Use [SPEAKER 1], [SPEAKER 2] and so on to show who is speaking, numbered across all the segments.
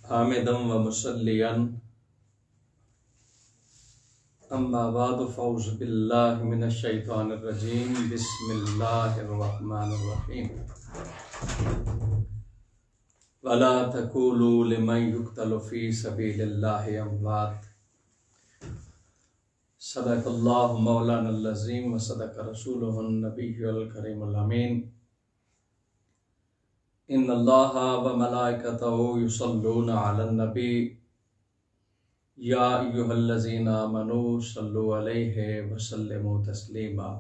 [SPEAKER 1] حامدًا ومصليًا اما بعد فاعوذ باللہ من الشیطان الرجیم بسم اللہ الرحمن الرحیم ولا تقولوا لمن يقتل في سبيل الله اموات صدق اللہ مولانا العظیم وصدق رسولہ النبی الکریم الامین ان اللہ وملائکتہ یصلون علی النبی یا ایھا الذین آمنوا صلوا علیہ وسلموا تسلیما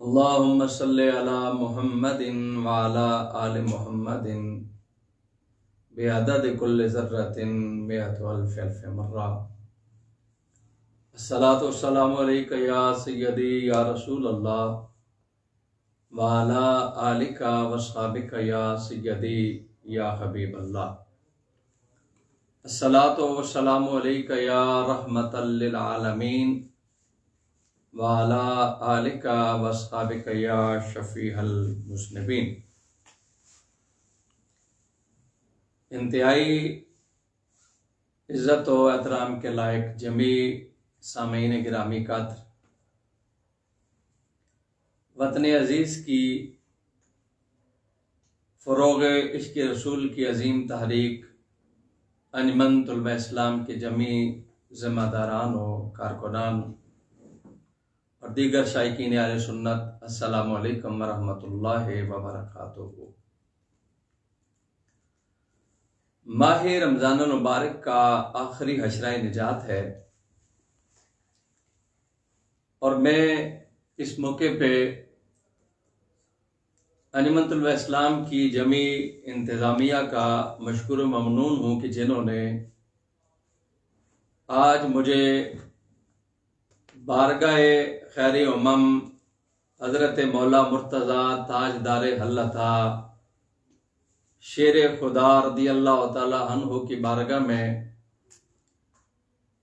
[SPEAKER 1] اللہم صلی علی محمد وعلی آل محمد بعدد کل ذرۃ مئۃ الف الف مرہ الصلاۃ والسلام علیک یا سیدی یا رسول اللہ وعلی آلک واصحابک یا سیدی یا حبیب اللہ الصلاۃ والسلام علیک یا رحمۃ للعالمین وعلی آلک واصحابک یا شفیع المذنبین۔ انتہائی عزت و احترام کے لائق جمیع سامعین گرامی قدر، وطن عزیز کی فروغ عشق رسول کی عظیم تحریک انجمن طلبہ اسلام کے جمیع ذمہ داران و کارکنان اور دیگر شائقین اہل سنت، السلام علیکم ورحمۃ اللہ وبرکاتہ۔ ماہ رمضان المبارک کا آخری حشرہ نجات ہے، اور میں اس موقع پہ انجمن طلبہ اسلام کی جمیع انتظامیہ کا مشکور و ممنون ہوں کہ جنہوں نے آج مجھے بارگاہ خیر امم حضرت مولا مرتضیٰ تاجدار حلتہ شیر خدا رضی اللہ تعالی عنہ کی بارگاہ میں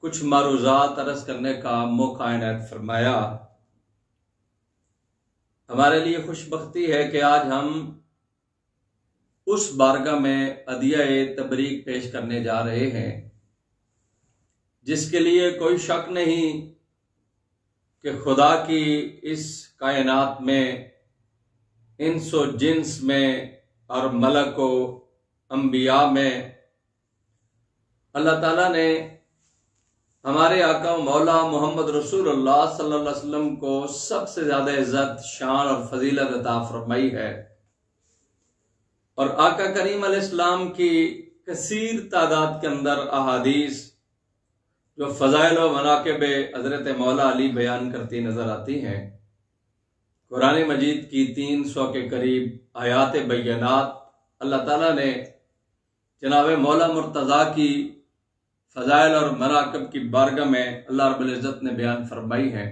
[SPEAKER 1] کچھ معروضات عرض کرنے کا موقع عنایت فرمایا۔ ہمارے لیے خوش بختی ہے کہ آج ہم اس بارگاہ میں عدیہ تبریک پیش کرنے جا رہے ہیں، جس کے لیے کوئی شک نہیں کہ خدا کی اس کائنات میں، انس و جنس میں اور ملک و انبیاء میں اللہ تعالیٰ نے ہمارے آقا و مولا محمد رسول اللہ صلی اللہ علیہ وسلم کو سب سے زیادہ عزت، شان اور فضیلت عطا فرمائی ہے، اور آقا کریم علیہ السلام کی کثیر تعداد کے اندر احادیث جو فضائل و مناقب حضرت مولا علی بیان کرتی نظر آتی ہیں۔ قرآن مجید کی 300 کے قریب آیات بینات اللہ تعالیٰ نے جناب مولا مرتضیٰ کی فضائل اور مناقب کی بارگاہ میں اللہ رب العزت نے بیان فرمائی ہیں۔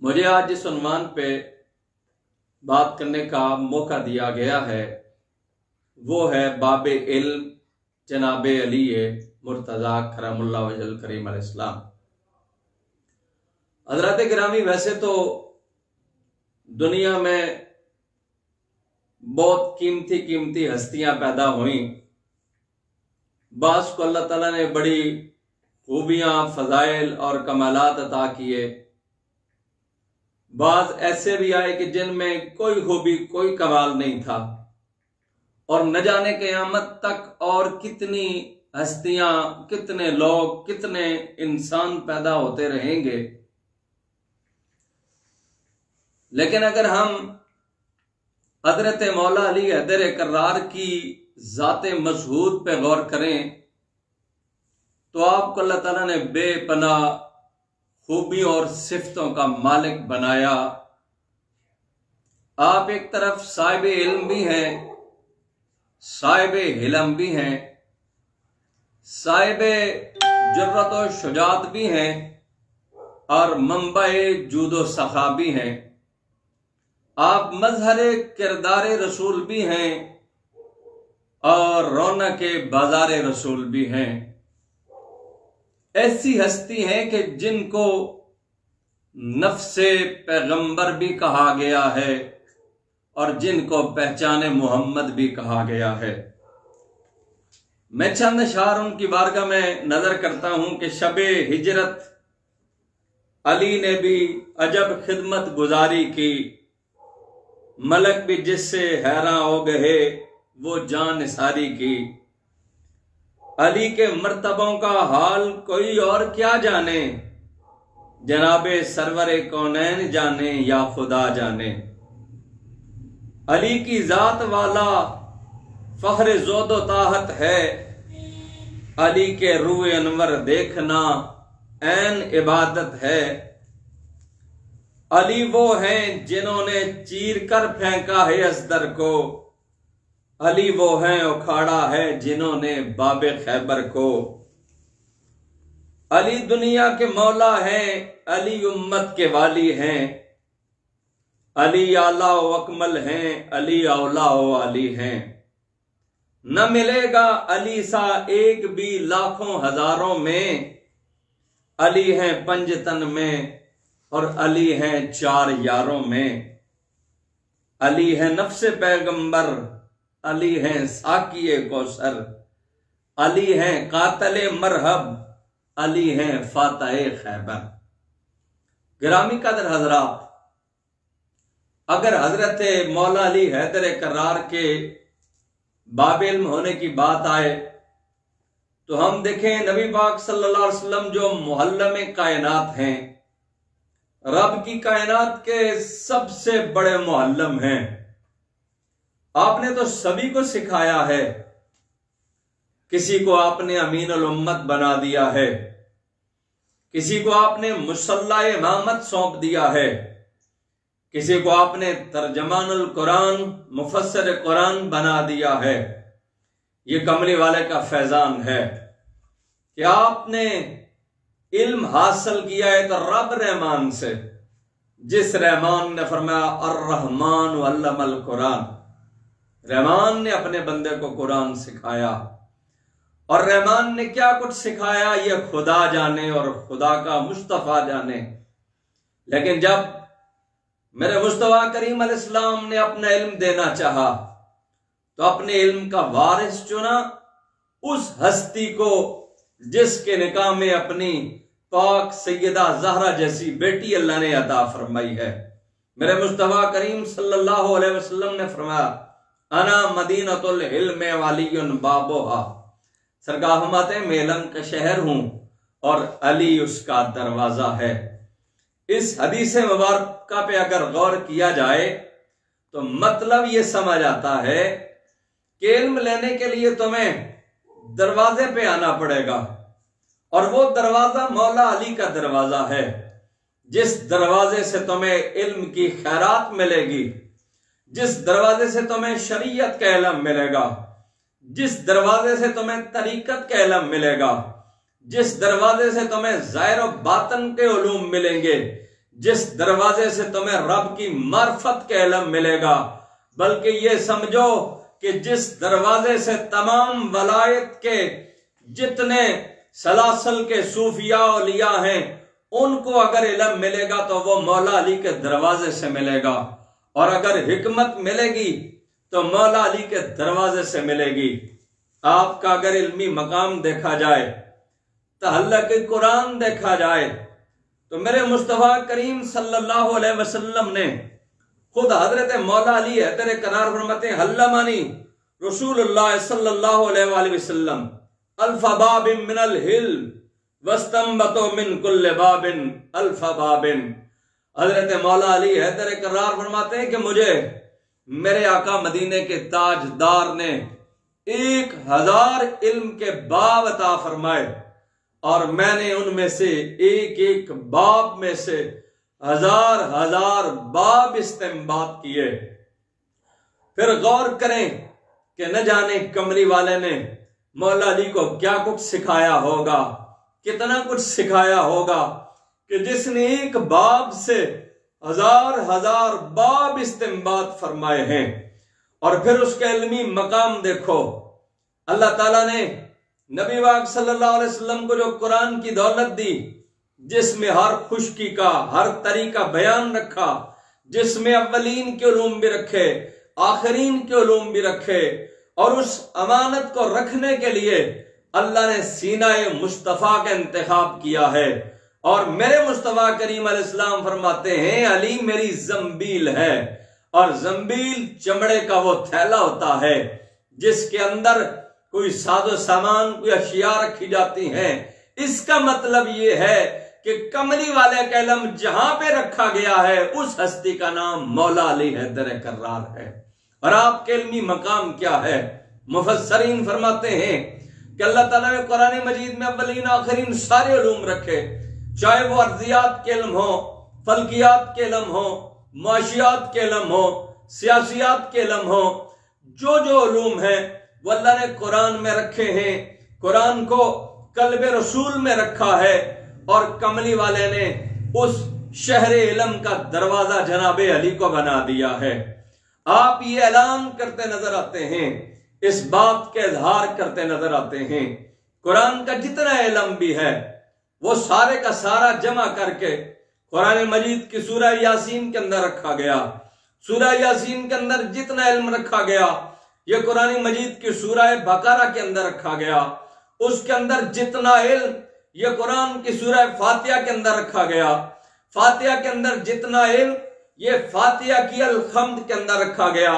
[SPEAKER 1] مجھے آج جس عنوان پہ بات کرنے کا موقع دیا گیا ہے وہ ہے باب علم جناب علی مرتضیٰ کرم اللہ وجہ الکریم علیہ السلام۔ حضرات گرامی، ویسے تو دنیا میں بہت قیمتی ہستیاں پیدا ہوئیں، بعض کو اللہ تعالیٰ نے بڑی خوبیاں، فضائل اور کمالات عطا کیے، بعض ایسے بھی آئے کہ جن میں کوئی خوبی، کوئی کمال نہیں تھا، اور نہ جانے قیامت تک اور کتنی ہستیاں، کتنے لوگ، کتنے انسان پیدا ہوتے رہیں گے۔ لیکن اگر ہم حضرت مولا علی حیدر کرار کی ذات مشہود پہ غور کریں تو آپ کو اللہ تعالیٰ نے بے پناہ خوبیوں اور صفتوں کا مالک بنایا۔ آپ ایک طرف صاحب علم بھی ہیں، صاحب حلم بھی ہیں، صاحب جرت و شجاعت بھی ہیں، اور منبع جود و سخا بھی ہیں۔ آپ مظہر کردار رسول بھی ہیں اور رونق بازار رسول بھی ہیں۔ ایسی ہستی ہیں کہ جن کو نفس پیغمبر بھی کہا گیا ہے، اور جن کو پہچان محمد بھی کہا گیا ہے۔ میں چند اشعار ان کی بارگاہ میں نظر کرتا ہوں کہ شب ہجرت علی نے بھی عجب خدمت گزاری کی، ملک بھی جس سے حیراں ہو گئے وہ جان نثاری کی۔ علی کے مرتبوں کا حال کوئی اور کیا جانے، جناب سرور کونین جانے یا خدا جانے۔ علی کی ذات والا فخر زود و طاحت ہے، علی کے روح انور دیکھنا عین عبادت ہے۔ علی وہ ہیں جنہوں نے چیر کر پھینکا ہے ازدر کو، علی وہ ہیں اکھاڑا ہے جنہوں نے باب خیبر کو۔ علی دنیا کے مولا ہیں، علی امت کے والی ہیں، علی اعلیٰ و اکمل ہیں، علی اولا و علی ہیں۔ نہ ملے گا علی سا ایک بھی لاکھوں ہزاروں میں، علی ہیں پنجتن میں اور علی ہیں چار یاروں میں۔ علی ہے نفس پیغمبر، علی ہیں ساقی کوثر، علی ہیں قاتل مرحب، علی ہیں فاتح خیبر۔ گرامی قدر حضرات، اگر حضرت مولا علی حیدر کرار کے باب علم ہونے کی بات آئے تو ہم دیکھیں نبی پاک صلی اللہ علیہ وسلم جو معلم کائنات ہیں، رب کی کائنات کے سب سے بڑے معلم ہیں۔ آپ نے تو سبھی کو سکھایا ہے، کسی کو آپ نے امین الامت بنا دیا ہے، کسی کو آپ نے مصلح امامت سونپ دیا ہے، کسی کو آپ نے ترجمان القرآن مفسر قرآن بنا دیا ہے۔ یہ کملی والے کا فیضان ہے کہ آپ نے علم حاصل کیا ہے تو رب رحمان سے، جس رحمان نے فرمایا الرحمن علم القرآن، رحمان نے اپنے بندے کو قرآن سکھایا۔ اور رحمان نے کیا کچھ سکھایا یہ خدا جانے اور خدا کا مصطفیٰ جانے۔ لیکن جب میرے مصطفیٰ کریم علیہ السلام نے اپنا علم دینا چاہا تو اپنے علم کا وارث چنا، اس ہستی کو جس کے نکاح میں اپنی پاک سیدہ زہرا جیسی بیٹی اللہ نے عطا فرمائی ہے۔ میرے مصطفیٰ کریم صلی اللہ علیہ وسلم نے فرمایا انا مدینۃ العلم وعلی بابوہا، سرکار فرماتے ہیں میں علم کا شہر ہوں اور علی اس کا دروازہ ہے۔ اس حدیث مبارکہ پہ اگر غور کیا جائے تو مطلب یہ سمجھ آتا ہے کہ علم لینے کے لیے تمہیں دروازے پہ آنا پڑے گا، اور وہ دروازہ مولا علی کا دروازہ ہے، جس دروازے سے تمہیں علم کی خیرات ملے گی، جس دروازے سے تمہیں شریعت کا علم ملے گا، جس دروازے سے تمہیں طریقت کا علم ملے گا، جس دروازے سے تمہیں ظاہر و باطن کے علوم ملیں گے، جس دروازے سے تمہیں رب کی معرفت کا علم ملے گا، بلکہ یہ سمجھو کہ جس دروازے سے تمام ولایت کے جتنے سلاسل کے صوفیاء اولیاء ہیں ان کو اگر علم ملے گا تو وہ مولا علی کے دروازے سے ملے گا، اور اگر حکمت ملے گی تو مولا علی کے دروازے سے ملے گی۔ آپ کا اگر علمی مقام دیکھا جائے، تحلق قرآن دیکھا جائے تو میرے مصطفیٰ کریم صلی اللہ علیہ وسلم نے خود حضرت مولا علی حیدر کرار فرماتے ہیں علمنی رسول اللہ صلی اللہ علیہ وآلہ وسلم الف باب من الحلم واستنبط من کل باب الف باب۔ حضرت مولا علی حیدر کرار فرماتے ہیں کہ مجھے میرے آقا مدینے کے تاجدار نے 1000 علم کے باب عطا فرمائے، اور میں نے ان میں سے ایک ایک باب میں سے 1000 باب استنباط کیے۔ پھر غور کریں کہ نہ جانے کملی والے نے مولا علی کو کیا کچھ سکھایا ہوگا، کتنا کچھ سکھایا ہوگا کہ جس نے ایک باب سے 1000 باب استنباط فرمائے ہیں۔ اور پھر اس کا علمی مقام دیکھو، اللہ تعالیٰ نے نبی پاک صلی اللہ علیہ وسلم کو جو قرآن کی دولت دی، جس میں ہر خشکی کا ہر طریقہ بیان رکھا، جس میں اولین کے علوم بھی رکھے، آخرین کے علوم بھی رکھے، اور اس امانت کو رکھنے کے لیے اللہ نے سینہ مصطفیٰ کا انتخاب کیا ہے۔ اور میرے مصطفیٰ کریم علیہ السلام فرماتے ہیں علی میری زنبیل ہے، اور زنبیل چمڑے کا وہ تھیلا ہوتا ہے جس کے اندر کوئی ساز و سامان، کوئی اشیاء رکھی جاتی ہیں۔ اس کا مطلب یہ ہے کہ کملی والے کا علم جہاں پہ رکھا گیا ہے اس ہستی کا نام مولا علی حیدر کرار ہے۔ اور آپ کے علمی مقام کیا ہے؟ مفسرین فرماتے ہیں کہ اللہ تعالیٰ نے قرآن مجید میں اولین آخرین سارے علوم رکھے، چاہے وہ ارضیات کے علم ہو، فلکیات کے علم ہو، معاشیات کے علم ہو، سیاسیات کے علم ہو، جو جو علوم ہیں وہ اللہ نے قرآن میں رکھے ہیں۔ قرآن کو قلب رسول میں رکھا ہے، اور کملی والے نے اس شہر علم کا دروازہ جناب علی کو بنا دیا ہے۔ آپ یہ اعلان کرتے نظر آتے ہیں، اس بات کے اظہار کرتے نظر آتے ہیں، قرآن کا جتنا علم بھی ہے وہ سارے کا سارا جمع کر کے قرآن مجید کی سورہ یاسین کے اندر رکھا گیا۔ سورہ یاسین کے اندر جتنا علم رکھا گیا یہ قرآن مجید کی سورہ بقرہ کے اندر رکھا گیا۔ اس کے اندر جتنا علم یہ قرآن کی سورہ فاتحہ کے اندر رکھا گیا۔ فاتحہ کے اندر جتنا علم یہ فاتحہ کی الحمد کے اندر رکھا گیا،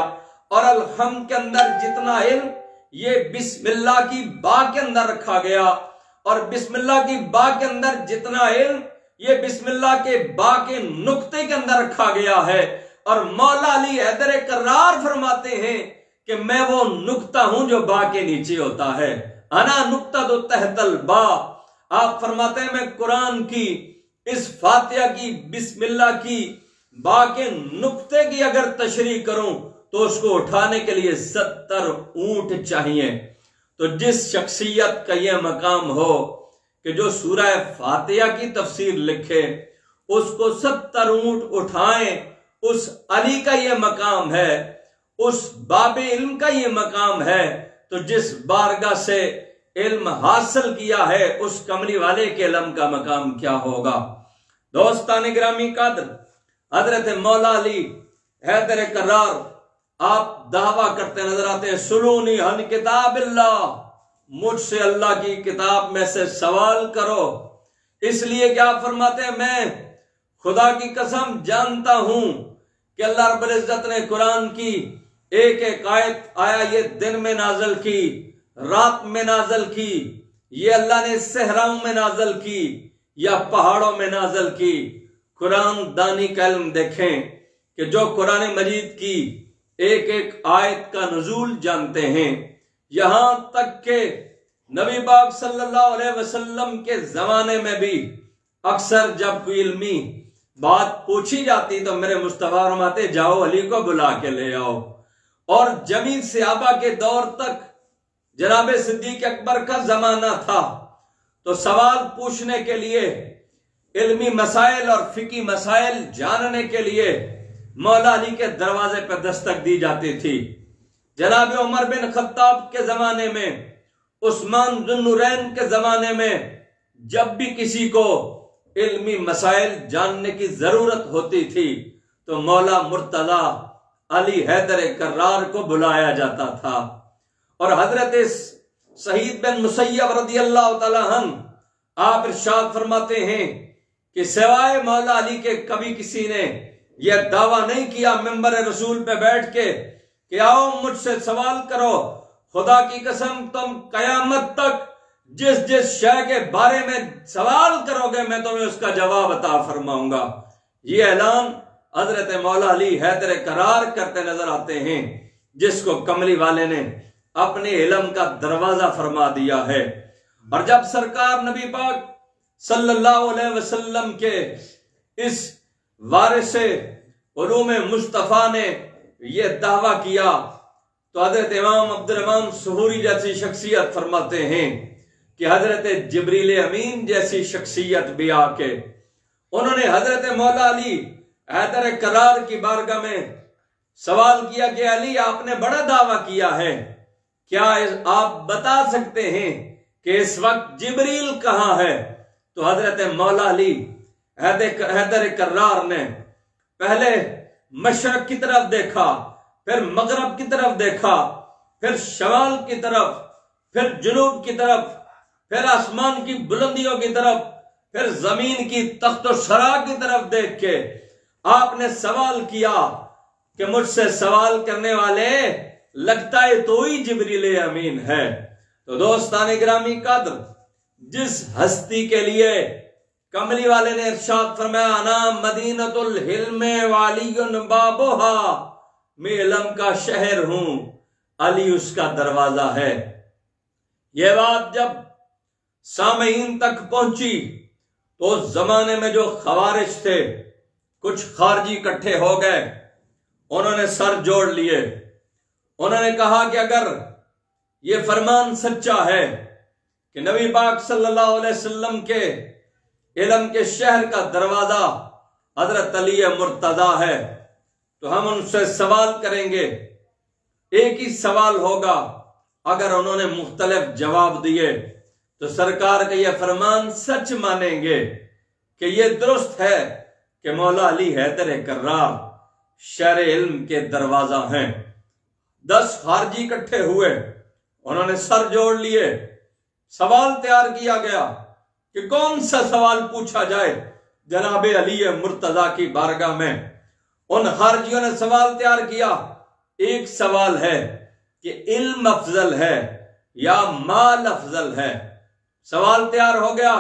[SPEAKER 1] اور الحمد کے اندر جتنا علم یہ بسم اللہ کی با کے اندر رکھا گیا، اور بسم اللہ کی با کے اندر جتنا علم یہ بسم اللہ کے با کے نقطے کے اندر رکھا گیا ہے۔ اور مولا علی حیدر کرار فرماتے ہیں کہ میں وہ نقطہ ہوں جو با کے نیچے ہوتا ہے، انا نقطہ دو تحت البا۔ آپ فرماتے ہیں میں قرآن کی اس فاتحہ کی بسم اللہ کی با کے نقطے کی اگر تشریح کروں تو اس کو اٹھانے کے لیے 70 اونٹ چاہیے۔ تو جس شخصیت کا یہ مقام ہو کہ جو سورہ فاتحہ کی تفسیر لکھے، اس کو 70 اونٹ اٹھائیں، اس علی کا یہ مقام ہے، اس باب علم کا یہ مقام ہے، تو جس بارگاہ سے علم حاصل کیا ہے اس کملی والے کے علم کا مقام کیا ہوگا۔ دوستان گرامی قدر، حضرت مولا علی حیدر کرار آپ دعویٰ کرتے نظر آتے ہیں سلونی عن کتاب اللہ، مجھ سے اللہ کی کتاب میں سے سوال کرو۔ اس لیے کہ آپ فرماتے ہیں میں خدا کی قسم جانتا ہوں کہ اللہ رب العزت نے قرآن کی ایک ایک آیت آیا یہ دن میں نازل کی، رات میں نازل کی، یہ اللہ نے صحراؤں میں نازل کی یا پہاڑوں میں نازل کی۔ قرآن دانی کا علم دیکھیں کہ جو قرآن مجید کی ایک ایک آیت کا نزول جانتے ہیں، یہاں تک کہ نبی پاک صلی اللہ علیہ وسلم کے زمانے میں بھی اکثر جب کوئی علمی بات پوچھی جاتی تو میرے مصطفیٰ فرماتے جاؤ علی کو بلا کے لے آؤ۔ اور جمیع صحابہ کے دور تک جناب صدیق اکبر کا زمانہ تھا، تو سوال پوچھنے کے لیے، علمی مسائل اور فقہی مسائل جاننے کے لیے مولا علی کے دروازے پر دستک دی جاتی تھی۔ جناب عمر بن خطاب کے زمانے میں، عثمان ذو النورین کے زمانے میں جب بھی کسی کو علمی مسائل جاننے کی ضرورت ہوتی تھی تو مولا مرتضی علی حیدر کرار کو بلایا جاتا تھا۔ اور حضرت سعید بن مسیب رضی اللہ تعالیٰ عنہ آپ ارشاد فرماتے ہیں کہ سوائے مولا علی کے کبھی کسی نے یہ دعویٰ نہیں کیا ممبر رسول پہ بیٹھ کے کہ آؤ مجھ سے سوال کرو، خدا کی قسم تم قیامت تک جس جس شے کے بارے میں سوال کرو گے میں تمہیں اس کا جواب عطا فرماؤں گا۔ یہ اعلان حضرت مولا علی حیدر کرار کرتے نظر آتے ہیں، جس کو کملی والے نے اپنے علم کا دروازہ فرما دیا ہے۔ اور جب سرکار نبی پاک صلی اللہ علیہ وسلم کے اس وارث علوم مصطفیٰ نے یہ دعویٰ کیا تو حضرت امام عبدالرحمن سحوری جیسی شخصیت فرماتے ہیں کہ حضرت جبریل امین جیسی شخصیت بھی آ کے انہوں نے حضرت مولا علی حیدر کرار کی بارگاہ میں سوال کیا کہ علی آپ نے بڑا دعویٰ کیا ہے، کیا آپ بتا سکتے ہیں کہ اس وقت جبریل کہاں ہے؟ تو حضرت مولا علی حیدر کرار نے پہلے مشرق کی طرف دیکھا، پھر مغرب کی طرف دیکھا، پھر شمال کی طرف، پھر جنوب کی طرف، پھر آسمان کی بلندیوں کی طرف، پھر زمین کی تخت و شرح کی طرف دیکھ کے آپ نے سوال کیا کہ مجھ سے سوال کرنے والے لگتا ہے تو ہی جبریل امین ہے۔ تو دوستان گرامی قدر، جس ہستی کے لیے کملی والے نے ارشاد فرمایا انا مدینۃ العلم والی بابھا، میں علم کا شہر ہوں، علی اس کا دروازہ ہے، یہ بات جب سامعین تک پہنچی تو اس زمانے میں جو خوارج تھے، کچھ خارجی اکٹھے ہو گئے، انہوں نے سر جوڑ لیے، انہوں نے کہا کہ اگر یہ فرمان سچا ہے کہ نبی پاک صلی اللہ علیہ وسلم کے علم کے شہر کا دروازہ حضرت علی مرتضیٰ ہے تو ہم ان سے سوال کریں گے، ایک ہی سوال ہوگا، اگر انہوں نے مختلف جواب دیے تو سرکار کا یہ فرمان سچ مانیں گے کہ یہ درست ہے کہ مولا علی حیدر کرار شہر علم کے دروازہ ہیں۔ 10 خارجی اکٹھے ہوئے، انہوں نے سر جوڑ لیے، سوال تیار کیا گیا کہ کون سا سوال پوچھا جائے جناب علی مرتضیٰ کی بارگاہ میں۔ ان خارجیوں نے سوال تیار کیا، ایک سوال ہے کہ علم افضل ہے یا مال افضل ہے۔ سوال تیار ہو گیا،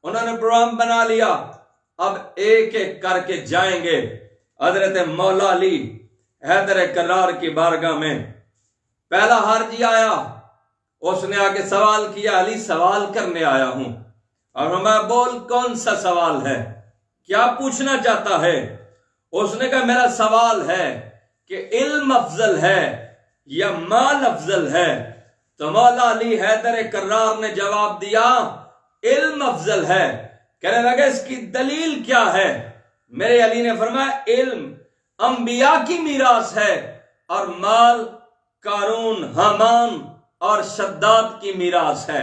[SPEAKER 1] انہوں نے پروگرام بنا لیا، اب ایک ایک کر کے جائیں گے حضرت مولا علی حیدر کرار کی بارگاہ میں۔ پہلا خارجی آیا، اس نے آ کے سوال کیا، علی سوال کرنے آیا ہوں، اور میں بول کون سا سوال ہے، کیا پوچھنا چاہتا ہے؟ اس نے کہا میرا سوال ہے کہ علم افضل ہے یا مال افضل ہے؟ تو مولا علی حیدر کرار نے جواب دیا علم افضل ہے۔ کہنے لگے اس کی دلیل کیا ہے؟ میرے علی نے فرمایا علم انبیاء کی میراث ہے اور مال قارون، حامان اور شداد کی میراث ہے۔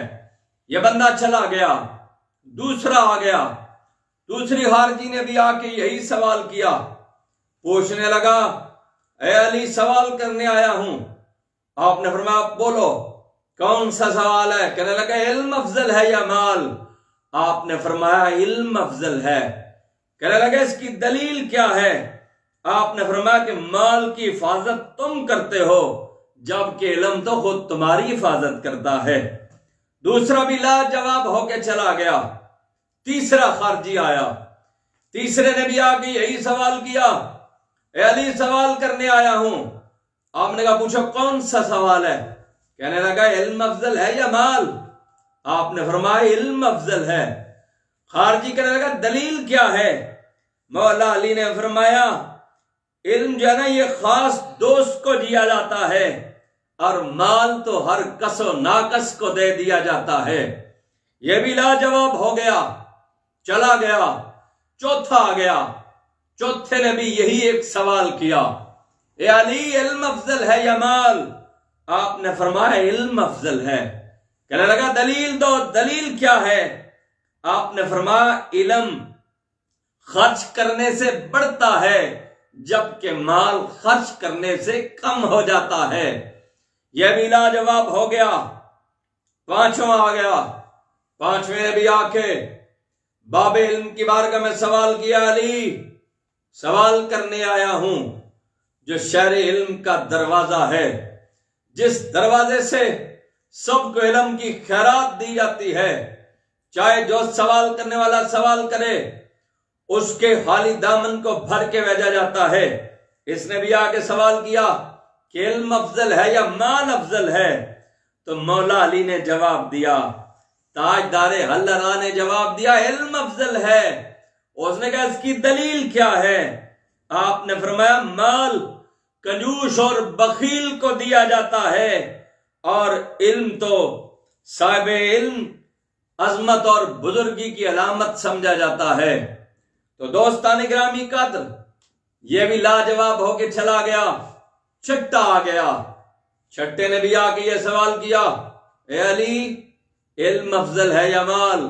[SPEAKER 1] یہ بندہ چلا گیا، دوسرا آ گیا، دوسری خارجی نے بھی آ کے یہی سوال کیا، پوچھنے لگا اے علی سوال کرنے آیا ہوں۔ آپ نے فرمایا بولو کون سا سوال ہے؟ کہنے لگا علم افضل ہے یا مال؟ آپ نے فرمایا علم افضل ہے۔ کہنے لگا اس کی دلیل کیا ہے؟ آپ نے فرمایا کہ مال کی حفاظت تم کرتے ہو جبکہ علم تو خود تمہاری حفاظت کرتا ہے۔ دوسرا بھی لا جواب ہو کے چلا گیا، تیسرا خارجی آیا، تیسرے نے بھی آ کے یہی سوال کیا، اے علی سوال کرنے آیا ہوں۔ آپ نے کہا پوچھو کون سا سوال ہے؟ کہنے لگا علم افضل ہے یا مال؟ آپ نے فرمایا علم افضل ہے۔ خارجی کہنے لگا دلیل کیا ہے؟ مولا علی نے فرمایا علم جو ہے نا یہ خاص دوست کو دیا جاتا ہے اور مال تو ہر کس و ناکس کو دے دیا جاتا ہے۔ یہ بھی لاجواب ہو گیا، چلا گیا، چوتھا آ گیا، چوتھے نے بھی یہی ایک سوال کیا، اے علی علم افضل ہے یا مال؟ آپ نے فرمایا علم افضل ہے۔ کہنے لگا دلیل دو، دلیل کیا ہے؟ آپ نے فرمایا علم خرچ کرنے سے بڑھتا ہے جبکہ مال خرچ کرنے سے کم ہو جاتا ہے۔ یہ بھی لاجواب ہو گیا، پانچواں آ گیا، پانچویں نے بھی آ کے باب علم کی بارگاہ میں سوال کیا، علی سوال کرنے آیا ہوں جو شہر علم کا دروازہ ہے، جس دروازے سے سب کو علم کی خیرات دی جاتی ہے، چاہے جو سوال کرنے والا سوال کرے اس کے خالی دامن کو بھر کے بھیجا جاتا ہے۔ اس نے بھی آ کے سوال کیا کہ علم افضل ہے یا مال افضل ہے؟ تو مولا علی نے جواب دیا، تاجدار حلرا نے جواب دیا علم افضل ہے۔ اس نے کہا اس کی دلیل کیا ہے؟ آپ نے فرمایا مال کنجوس اور بخیل کو دیا جاتا ہے اور علم تو صاحب علم عظمت اور بزرگی کی علامت سمجھا جاتا ہے۔ تو دوستان گرامی قدر، یہ بھی لاجواب ہو کے چلا گیا، چھٹا آ گیا، چھٹے نے بھی آ کے یہ سوال کیا، اے علی علم افضل ہے یا مال؟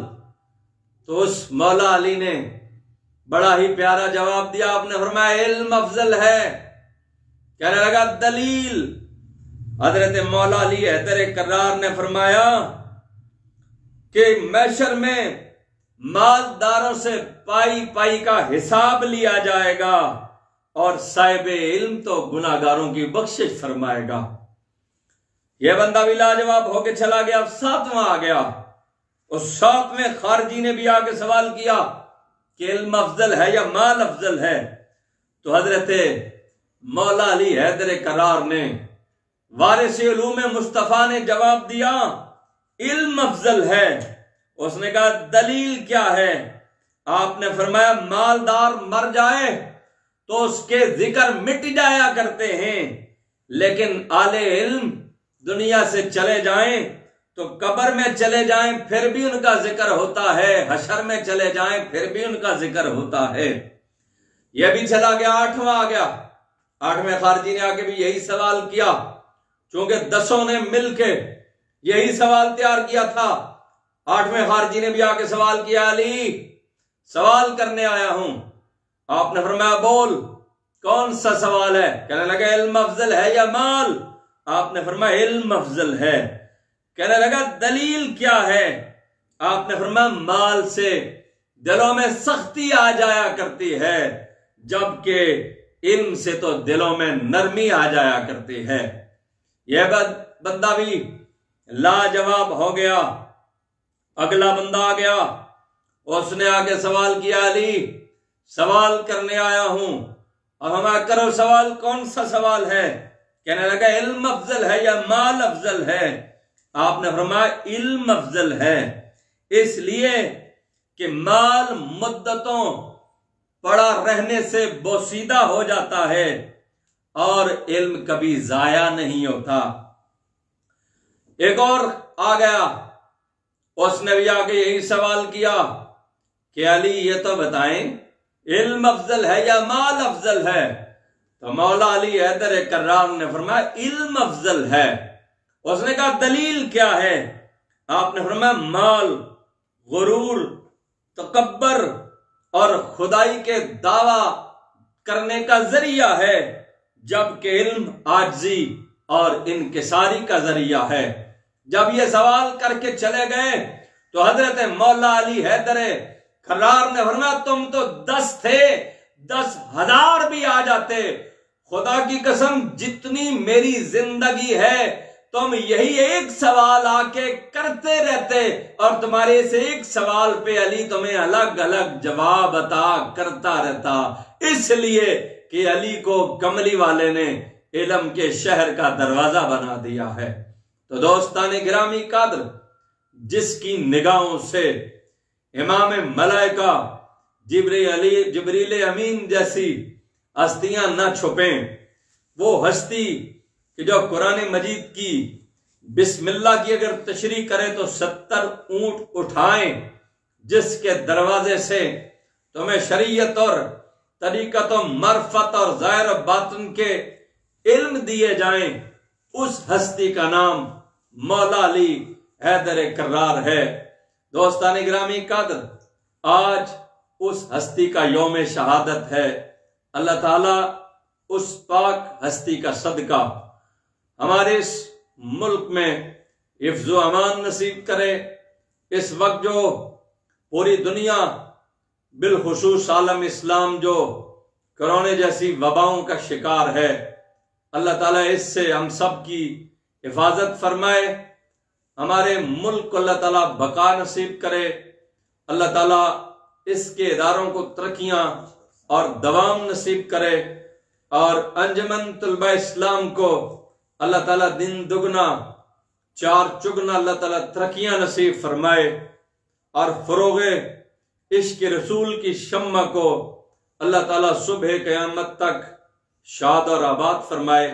[SPEAKER 1] تو اس مولا علی نے بڑا ہی پیارا جواب دیا آپ نے، فرمایا علم افضل ہے۔ کہنے لگا دلیل؟ حضرت مولا علی حیدر کرار نے فرمایا کہ محشر میں مالداروں سے پائی پائی کا حساب لیا جائے گا اور صاحب علم تو گناہگاروں کی بخشش فرمائے گا۔ یہ بندہ بھی لاجواب ہو کے چلا گیا۔ اب ساتواں آ گیا، اس ساتویں خارجی نے بھی آ کے سوال کیا کہ علم افضل ہے یا مال افضل ہے؟ تو حضرت مولا علی حیدر کرار نے، وارث علوم مصطفیٰ نے جواب دیا علم افضل ہے۔ اس نے کہا دلیل کیا ہے؟ آپ نے فرمایا مالدار مر جائے تو اس کے ذکر مٹ جایا کرتے ہیں، لیکن اہل علم دنیا سے چلے جائیں تو قبر میں چلے جائیں پھر بھی ان کا ذکر ہوتا ہے، حشر میں چلے جائیں پھر بھی ان کا ذکر ہوتا ہے۔ یہ بھی چلا گیا۔ آٹھواں آ گیا۔ آٹھویں خارجی نے آ کے بھی یہی سوال کیا، چونکہ 10 نے مل کے یہی سوال تیار کیا تھا۔ آٹھویں خارجی نے بھی آ کے سوال کیا، علی سوال کرنے آیا ہوں۔ آپ نے فرمایا بول کون سا سوال ہے؟ کہنے لگا علم افضل ہے یا مال؟ آپ نے فرمایا علم افضل ہے۔ کہنے لگا دلیل کیا ہے؟ آپ نے فرمایا مال سے دلوں میں سختی آ جایا کرتی ہے، جبکہ علم سے تو دلوں میں نرمی آ جایا کرتی ہے۔ یہ بندہ بھی لاجواب ہو گیا۔ اگلا بندہ آ گیا، اس نے آ کے سوال کیا، علی سوال کرنے آیا ہوں۔ اب ہمیں کرو سوال، کون سا سوال ہے؟ کہنے لگا علم افضل ہے یا مال افضل ہے؟ آپ نے فرمایا علم افضل ہے، اس لیے کہ مال مدتوں پڑا رہنے سے بوسیدہ ہو جاتا ہے اور علم کبھی ضائع نہیں ہوتا۔ ایک اور آ گیا، اس نے بھی آ کے یہی سوال کیا کہ علی یہ تو بتائیں علم افضل ہے یا مال افضل ہے؟ تو مولا علی حیدر کرار نے فرمایا علم افضل ہے۔ اس نے کہا دلیل کیا ہے؟ آپ نے فرمایا مال غرور، تکبر اور خدائی کے دعویٰ کرنے کا ذریعہ ہے، جبکہ علم عاجزی اور انکساری کا ذریعہ ہے۔ جب یہ سوال کر کے چلے گئے تو حضرت مولا علی حیدر کرار نے فرمایا تم تو 10 تھے، 10,000 بھی آ جاتے، خدا کی قسم جتنی میری زندگی ہے تم یہی ایک سوال آ کے کرتے رہتے اور تمہارے اس ایک سوال پہ علی تمہیں الگ الگ جواب عطا کرتا رہتا، اس لیے کہ علی کو کملی والے نے علم کے شہر کا دروازہ بنا دیا ہے۔ تو دوستان گرامی قدر، جس کی نگاہوں سے امام ملائکہ جبریل امین جیسی ہستیاں نہ چھپیں، وہ ہستی کہ جو قرآن مجید کی بسم اللہ کی اگر تشریح کرے تو 70 اونٹ اٹھائیں، جس کے دروازے سے تمہیں شریعت اور طریقت و معرفت اور ظاہر و باطن کے علم دیے جائیں، اس ہستی کا نام مولا علی حیدر کرار ہے۔ دوستان گرامی قدر، آج اس ہستی کا یوم شہادت ہے۔ اللہ تعالیٰ اس پاک ہستی کا صدقہ ہمارے اس ملک میں حفظ و امان نصیب کرے۔ اس وقت جو پوری دنیا بالخصوص عالم اسلام جو کرونا جیسی وباؤں کا شکار ہے، اللہ تعالیٰ اس سے ہم سب کی حفاظت فرمائے، ہمارے ملک کو اللہ تعالیٰ بقا نصیب کرے، اللہ تعالیٰ اس کے اداروں کو ترقیاں اور دوام نصیب کرے، اور انجمن طلبہ اسلام کو اللہ تعالیٰ دن دگنا چار چگنا اللہ تعالیٰ ترقیاں نصیب فرمائے، اور فروغ عشق رسول کی شمع کو اللہ تعالیٰ صبح قیامت تک شاد اور آباد فرمائے۔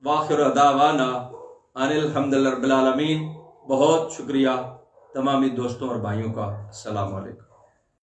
[SPEAKER 1] وآخر دعوانا ان الحمدللہ رب العالمین۔ بہت شکریہ تمامی دوستوں اور بھائیوں کا۔ السلام علیکم۔